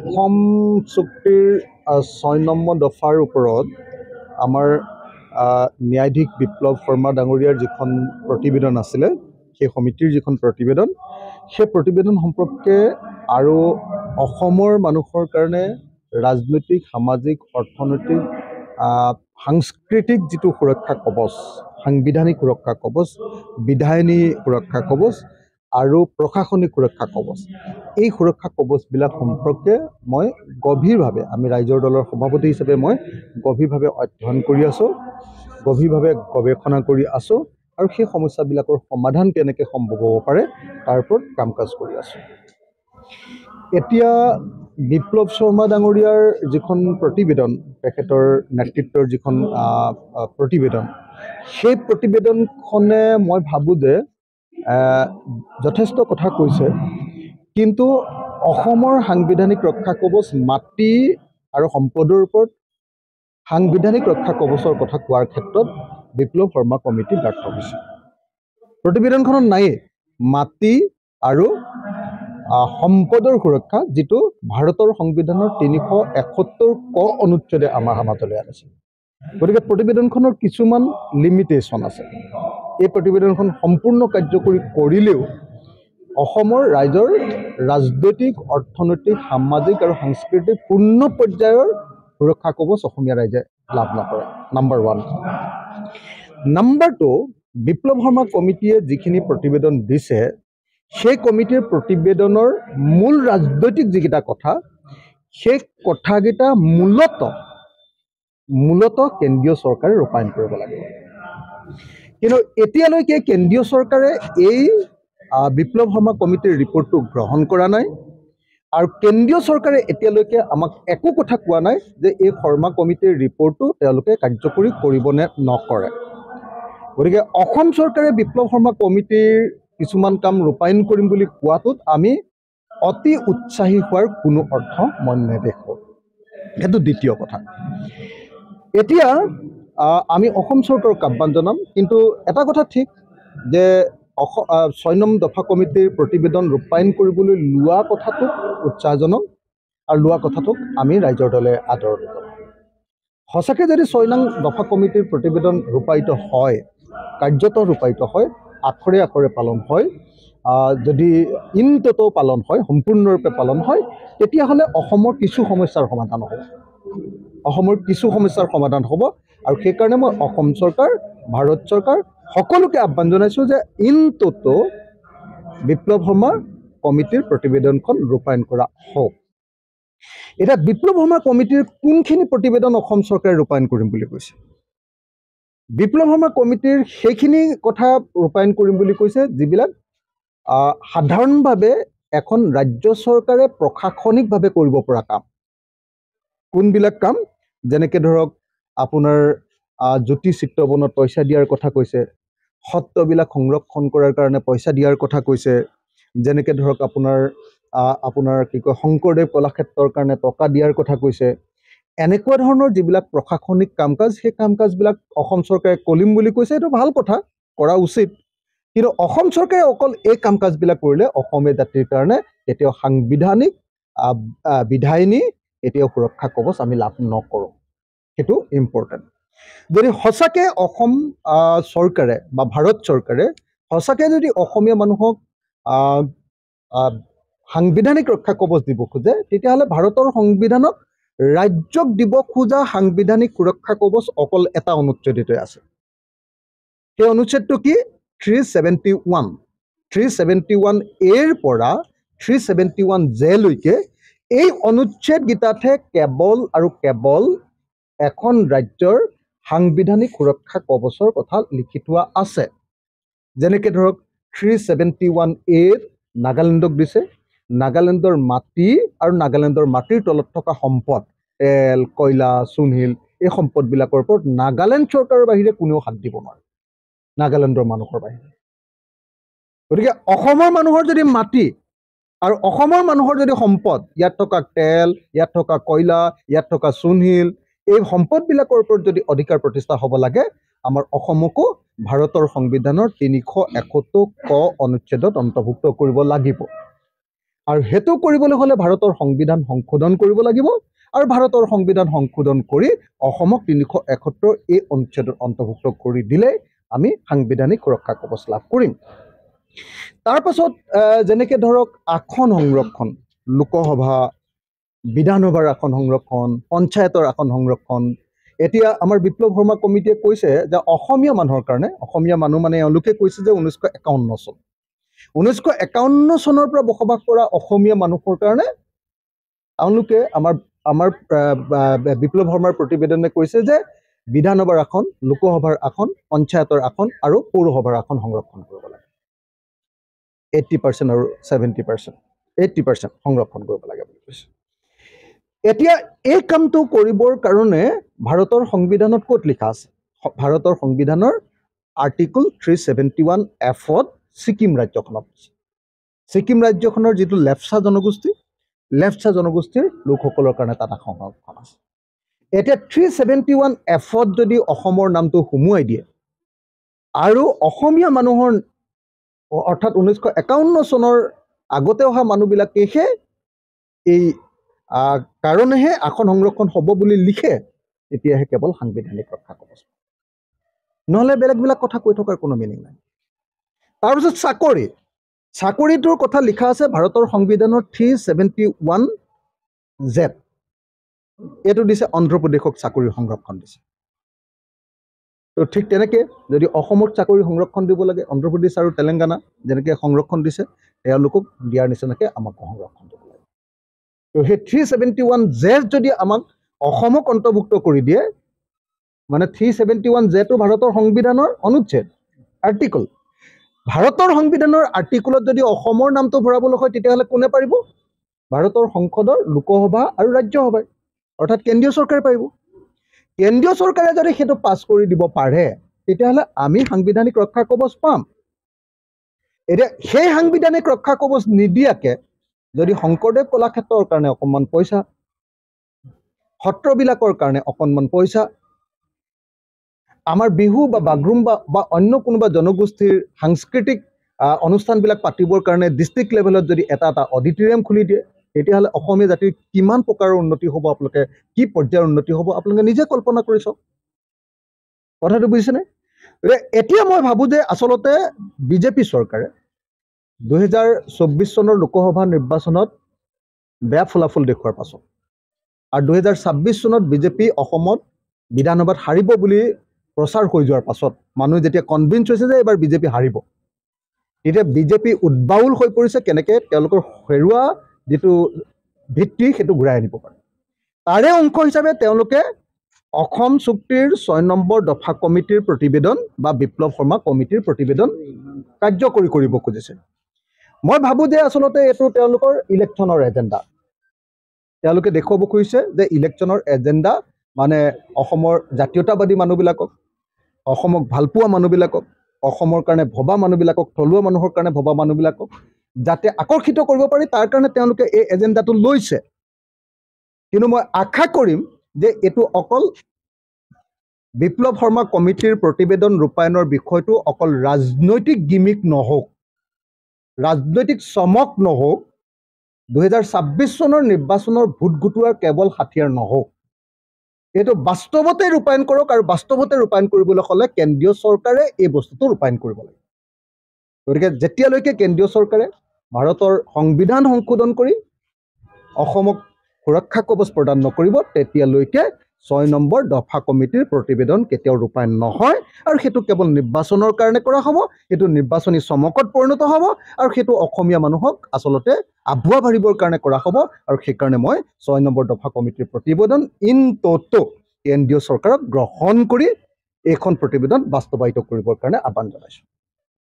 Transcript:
অসম চুক্তিৰ ৬ নম্বৰ দফাৰ ওপৰত আমাৰ ন্যায়াধীশ বিপ্লৱ শৰ্মা ডাঙৰীয়াৰ যিখন প্ৰতিবেদন আছিলে, সেই সমিতিৰ যিখন প্ৰতিবেদন, সেই প্ৰতিবেদন সম্পৰ্কে আৰু অসমৰ মানুহৰ কাৰণে ৰাজনৈতিক, সামাজিক, অৰ্থনৈতিক, সাংস্কৃতিক যিটো সুৰক্ষা কৱচ, সাংবিধানিক সুৰক্ষা কৱচ, বিধায়িনী সুৰক্ষা কৱচ আৰু প্ৰশাসনিক সুৰক্ষা কৱচ, এই সুৰক্ষা কৱচবিলাক সম্পৰ্কে মই গভীৰভাৱে, আমি ৰাইজৰ দলৰ সভাপতি হিচাপে মই গভীৰভাৱে অধ্যয়ন কৰি আছোঁ, গভীৰভাৱে গৱেষণা কৰি আছোঁ আৰু সেই সমস্যাবিলাকৰ সমাধান কেনেকৈ সম্ভৱ হ'ব পাৰে তাৰ ওপৰত কাম কাজ কৰি আছোঁ। এতিয়া বিপ্লৱ শৰ্মা ডাঙৰীয়াৰ যিখন প্ৰতিবেদন, তেখেতৰ নেতৃত্বৰ যিখন প্ৰতিবেদন, সেই প্ৰতিবেদনখনে মই ভাবোঁ যে যথেষ্ট কথা কৈছে, কিন্তু অসমৰ সাংবিধানিক ৰক্ষা কৱচ মাটি আৰু সম্পদৰ ওপৰত সাংবিধানিক ৰক্ষা কৱচৰ কথা কোৱাৰ ক্ষেত্ৰত বিপ্লৱ শৰ্মা কমিটি ব্যৰ্থ হৈছে। প্ৰতিবেদনখনত নায়েই মাটি আৰু সম্পদৰ সুৰক্ষা, যিটো ভাৰতৰ সংবিধানৰ ৩৭১ ক অনুচ্ছেদে আমাৰ সমাজলৈ আনিছে। গতিকে প্ৰতিবেদনখনৰ কিছুমান লিমিটেশ্যন আছে। এই প্ৰতিবেদনখন সম্পূৰ্ণ কাৰ্যকৰী কৰিলেও অসমৰ ৰাইজৰ ৰাজনৈতিক, অৰ্থনৈতিক, সামাজিক আৰু সাংস্কৃতিক পূৰ্ণ পৰ্যায়ৰ সুৰক্ষা কৱচ অসমীয়া ৰাইজে লাভ নকৰে। নাম্বাৰ 1। নাম্বাৰ 2, বিপ্লৱ শৰ্মা কমিটিয়ে যিখিনি প্ৰতিবেদন দিছে, সেই কমিটিৰ প্ৰতিবেদনৰ মূল ৰাজনৈতিক যিকেইটা কথা, সেই কথাকেইটা মূলতঃ কেন্দ্ৰীয় চৰকাৰে ৰূপায়ণ কৰিব লাগিব। কিন্তু এতিয়ালৈকে কেন্দ্ৰীয় চৰকাৰে এই বিপ্লৱ শৰ্মা কমিটিৰ ৰিপৰ্টটো গ্ৰহণ কৰা নাই আৰু কেন্দ্ৰীয় চৰকাৰে এতিয়ালৈকে আমাক একো কথা কোৱা নাই যে এই শৰ্মা কমিটিৰ ৰিপৰ্টটো তেওঁলোকে কাৰ্যকৰী কৰিব নে নকৰে। গতিকে অসম চৰকাৰে বিপ্লৱ শৰ্মা কমিটিৰ কিছুমান কাম ৰূপায়ণ কৰিম বুলি কোৱাটোত আমি অতি উৎসাহী হোৱাৰ কোনো অৰ্থ মই নেদেখোঁ। সেইটো দ্বিতীয় কথা। এতিয়া আমি অসম চৰকাৰক আহ্বান জনাম, কিন্তু এটা কথা ঠিক যে ৬ নং দফা কমিটিৰ প্ৰতিবেদন ৰূপায়ণ কৰিবলৈ লোৱা কথাটোক উৎসাহজনক আৰু লোৱা কথাটোক আমি ৰাইজৰ দলে আদৰণি জনাম। সঁচাকৈ যদি ৬ নং দফা কমিটিৰ প্ৰতিবেদন ৰূপায়িত হয়, কাৰ্যত ৰূপায়িত হয়, আখৰে আখৰে পালন হয়, যদি ইনটোটো পালন হয়, সম্পূৰ্ণৰূপে পালন হয়, তেতিয়াহ'লে অসমৰ কিছু সমস্যাৰ সমাধান হ'ব। অসমৰ কিছু সমস্যাৰ সমাধান হ'ব আৰু সেইকাৰণে মই অসম চৰকাৰ, ভাৰত চৰকাৰ সকলোকে আহ্বান জনাইছোঁ যে ইনটোটো বিপ্লৱ শৰ্মা কমিটিৰ প্ৰতিবেদনখন ৰূপায়ণ কৰা হওক। এতিয়া বিপ্লৱ শৰ্মা কমিটিৰ কোনখিনি প্ৰতিবেদন অসম চৰকাৰে ৰূপায়ণ কৰিম বুলি কৈছে? বিপ্লৱ শৰ্মা কমিটিৰ সেইখিনি কথা ৰূপায়ণ কৰিম বুলি কৈছে যিবিলাক সাধাৰণভাৱে এখন ৰাজ্য চৰকাৰে প্ৰশাসনিকভাৱে কৰিব পৰা কাম। কোনবিলাক কাম? যেনেকৈ ধৰক আপোনাৰ জ্যোতি চিত্ৰবনত পইচা দিয়াৰ কথা কৈছে, সত্ৰবিলাক সংৰক্ষণ কৰাৰ কাৰণে পইচা দিয়াৰ কথা কৈছে, যেনেকৈ ধৰক আপোনাৰ কি কয় শংকৰদেৱ কলাক্ষেত্ৰৰ কাৰণে টকা দিয়াৰ কথা কৈছে। এনেকুৱা ধৰণৰ যিবিলাক প্ৰশাসনিক কাম কাজ, সেই কাম কাজবিলাক অসম চৰকাৰে কৰিম বুলি কৈছে, এইটো ভাল কথা, কৰা উচিত। কিন্তু অসম চৰকাৰে অকল এই কাম কাজবিলাক কৰিলে অসমীয়া জাতিৰ কাৰণে এতিয়াও সাংবিধানিক, বিধায়িনী, এতিয়াও সুৰক্ষা কৱচ আমি লাভ নকৰোঁ। সেইটো ইম্পৰ্টেণ্ট। যদি সঁচাকৈ অসম চৰকাৰে বা ভাৰত চৰকাৰে সঁচাকৈ যদি অসমীয়া মানুহক সাংবিধানিক ৰক্ষা কৱচ দিব খোজে, তেতিয়াহ'লে ভাৰতৰ সংবিধানত ৰাজ্যক দিব খোজা সাংবিধানিক সুৰক্ষা কৱচ অকল এটা অনুচ্ছেদতে আছে। সেই অনুচ্ছেদটো কি? 371। 371A পৰা 371J লৈকে এই অনুচ্ছেদকেইটাতহে কেৱল আৰু কেৱল এখন ৰাজ্যৰ সাংবিধানিক সুৰক্ষা কৱচৰ কথা লিখি থোৱা আছে। যেনেকৈ ধৰক 371A নাগালেণ্ডক দিছে। নাগালেণ্ডৰ মাটি আৰু নাগালেণ্ডৰ মাটিৰ তলত থকা সম্পদ, তেল, কয়লা, চূণশিল, এই সম্পদবিলাকৰ ওপৰত নাগালেণ্ড চৰকাৰৰ বাহিৰে কোনেও হাত দিব নোৱাৰে, নাগালেণ্ডৰ মানুহৰ বাহিৰে। গতিকে অসমৰ মানুহৰ যদি মাটি আৰু অসমৰ মানুহৰ যদি সম্পদ, ইয়াত থকা তেল, ইয়াত থকা কয়লা, ইয়াত থকা চূণশিল, এই সম্পদবিলাকৰ ওপৰত যদি অধিকাৰ প্ৰতিষ্ঠা হ'ব লাগে, আমাৰ অসমকো ভাৰতৰ সংবিধানৰ ৩৭১ ক অনুচ্ছেদত অন্তৰ্ভুক্ত কৰিব লাগিব। আৰু হেতু কৰিবলৈ হলে ভাৰতৰ সংবিধান সংশোধন কৰিব লাগিব আৰু ভাৰতৰ সংবিধান সংশোধন কৰি অসমক 371 এই অনুচ্ছেদত অন্তৰ্ভুক্ত কৰি দিলে আমি সাংবিধানিক সুৰক্ষা কৱচ লাভ কৰিম তাৰ পাছত যেনেকৈ ধৰক আসন সংৰক্ষণ লোকসভা বিধানসভাৰ আসন সংৰক্ষণ পঞ্চায়তৰ আসন সংৰক্ষণ এতিয়া আমাৰ বিপ্লৱ শৰ্মা কমিটিয়ে কৈছে যে অসমীয়া মানুহৰ কাৰণে অসমীয়া মানুহ মানে এওঁলোকে কৈছে যে 1951 চন 1951 চনৰ পৰা বসবাস কৰা অসমীয়া মানুহৰ কাৰণে এওঁলোকে আমাৰ বিপ্লৱ শৰ্মাৰ প্ৰতিবেদনে কৈছে যে বিধানসভাৰ আসন লোকসভাৰ আসন পঞ্চায়তৰ আসন আৰু পৌৰসভাৰ আসন সংৰক্ষণ কৰিব লাগে 80% আৰু 70% 80% সংৰক্ষণ কৰিব লাগে বুলি কৈছে এতিয়া এই কামটো কৰিবৰ কাৰণে ভাৰতৰ সংবিধানত ক'ত লিখা আছে ভাৰতৰ সংবিধানৰ আৰ্টিকল 371 এফত ছিকিম ৰাজ্যখনত ছিকিম ৰাজ্যখনৰ যিটো লেপচা জনগোষ্ঠীৰ লোকসকলৰ কাৰণে তাত সংৰক্ষণ আছে এতিয়া 371 এফত যদি অসমৰ নামটো সুমুৱাই দিয়ে আৰু অসমীয়া মানুহৰ অৰ্থাৎ 1951 চনৰ আগতে অহা মানুহবিলাকেহে এই কাৰণেহে আসন সংৰক্ষণ হ'ব বুলি লিখে তেতিয়াহে কেৱল সাংবিধানিক ৰক্ষা কৱচ নহ'লে বেলেগবিলাক কথা কৈ থকাৰ কোনো মিনিং নাই তাৰপিছত চাকৰিটোৰ কথা লিখা আছে ভাৰতৰ সংবিধানৰ 371 জেড এইটো দিছে অন্ধ্ৰপ্ৰদেশক চাকৰি সংৰক্ষণ দিছে তো ঠিক তেনেকৈ যদি অসমক চাকৰি সংৰক্ষণ দিব লাগে অন্ধ্ৰপ্ৰদেশ আৰু তেলেংগানা যেনেকৈ সংৰক্ষণ দিছে তেওঁলোকক দিয়াৰ নিচিনাকৈ আমাক সংৰক্ষণ দিব লাগে তো সেই 371 জেড যদি আমাক অসমক অন্তৰ্ভুক্ত কৰি দিয়ে মানে 371 জেটো ভাৰতৰ সংবিধানৰ অনুচ্ছেদ আৰ্টিকল ভাৰতৰ সংবিধানৰ আৰ্টিকলত যদি অসমৰ নামটো ভৰাবলৈ হয় তেতিয়াহ'লে কোনে পাৰিব ভাৰতৰ সংসদৰ লোকসভা আৰু ৰাজ্যসভাই অৰ্থাৎ কেন্দ্ৰীয় চৰকাৰে পাৰিব কেন্দ্ৰীয় চৰকাৰে যদি সেইটো পাছ কৰি দিব পাৰে তেতিয়াহ'লে আমি সাংবিধানিক ৰক্ষা কৱচ পাম এতিয়া সেই সাংবিধানিক ৰক্ষা কৱচ নিদিয়াকৈ যদি শংকৰদেৱ কলাক্ষেত্ৰৰ কাৰণে অকণমান পইচা সত্ৰবিলাকৰ কাৰণে অকণমান পইচা আমাৰ বিহু বা বাগৰুম্বা বা অন্য কোনোবা জনগোষ্ঠীৰ সাংস্কৃতিক অনুষ্ঠানবিলাক পাতিবৰ কাৰণে ডিষ্ট্ৰিক্ট লেভেলত যদি এটা অডিটৰিয়াম খুলি দিয়ে তেতিয়াহ'লে অসমীয়া জাতিৰ কিমান প্ৰকাৰৰ উন্নতি হ'ব আপোনালোকে কি পৰ্যায়ৰ উন্নতি হ'ব আপোনালোকে নিজে কল্পনা কৰি চাওক কথাটো বুজিছেনে এতিয়া মই ভাবোঁ যে আচলতে বিজেপি চৰকাৰে 2024 চনৰ লোকসভা নিৰ্বাচনত বেয়া ফলাফল দেখুৱাৰ পাছত আৰু 2026 চনত বিজেপি অসমত বিধানসভাত হাৰিব বুলি প্ৰচাৰ হৈ যোৱাৰ পাছত মানুহ যেতিয়া কনভিন্স হৈছে যে এইবাৰ বিজেপি হাৰিব তেতিয়া বিজেপি উদ্বাউল হৈ পৰিছে কেনেকৈ তেওঁলোকৰ হেৰুৱা যিটো ভিত্তি সেইটো ঘূৰাই আনিব পাৰে তাৰে অংশ হিচাপে তেওঁলোকে অসম চুক্তিৰ 6 নম্বৰ দফা কমিটিৰ প্ৰতিবেদন বা বিপ্লৱ শৰ্মা কমিটিৰ প্ৰতিবেদন কাৰ্যকৰী কৰিব খুজিছে মই ভাবোঁ যে আচলতে এইটো তেওঁলোকৰ ইলেকশ্যনৰ এজেণ্ডা তেওঁলোকে দেখুৱাব খুজিছে যে ইলেকশ্যনৰ এজেণ্ডা মানে অসমৰ জাতীয়তাবাদী মানুহবিলাকক অসমক ভালপোৱা মানুহবিলাকক অসমৰ কাৰণে ভবা মানুহবিলাকক থলুৱা মানুহৰ কাৰণে ভবা মানুহবিলাকক যাতে আকৰ্ষিত কৰিব পাৰি তাৰ কাৰণে তেওঁলোকে এই এজেণ্ডাটো লৈছে কিন্তু মই আশা কৰিম যে এইটো অকল বিপ্লৱ শৰ্মা কমিটিৰ প্ৰতিবেদন ৰূপায়ণৰ বিষয়টো অকল ৰাজনৈতিক গিমিক নহওক ৰাজনৈতিক চমক নহওক 2026 চনৰ নিৰ্বাচনৰ ভোট গোটোৱাৰ কেৱল হাতিয়াৰ নহওক এইটো বাস্তৱতে ৰূপায়ণ কৰক আৰু বাস্তৱতে ৰূপায়ণ কৰিবলৈ হ'লে কেন্দ্ৰীয় চৰকাৰে এই বস্তুটো ৰূপায়ণ কৰিব লাগে গতিকে যেতিয়ালৈকে কেন্দ্ৰীয় চৰকাৰে ভাৰতৰ সংবিধান সংশোধন কৰি অসমক সুৰক্ষা কৱচ প্ৰদান নকৰিব তেতিয়ালৈকে 6 নম্বৰ দফা কমিটিৰ প্ৰতিবেদন কেতিয়াও ৰূপায়ণ নহয় আৰু সেইটো কেৱল নিৰ্বাচনৰ কাৰণে কৰা হ'ব সেইটো নিৰ্বাচনী চমকত পৰিণত হ'ব আৰু সেইটো অসমীয়া মানুহক আচলতে আভুৱা ভাৰিবৰ কাৰণে কৰা হ'ব আৰু সেইকাৰণে মই 6 নম্বৰ দফা কমিটিৰ প্ৰতিবেদন ইন toto কেন্দ্ৰীয় চৰকাৰক গ্ৰহণ কৰি এইখন প্ৰতিবেদন বাস্তৱায়িত কৰিবৰ কাৰণে আহ্বান জনাইছোঁ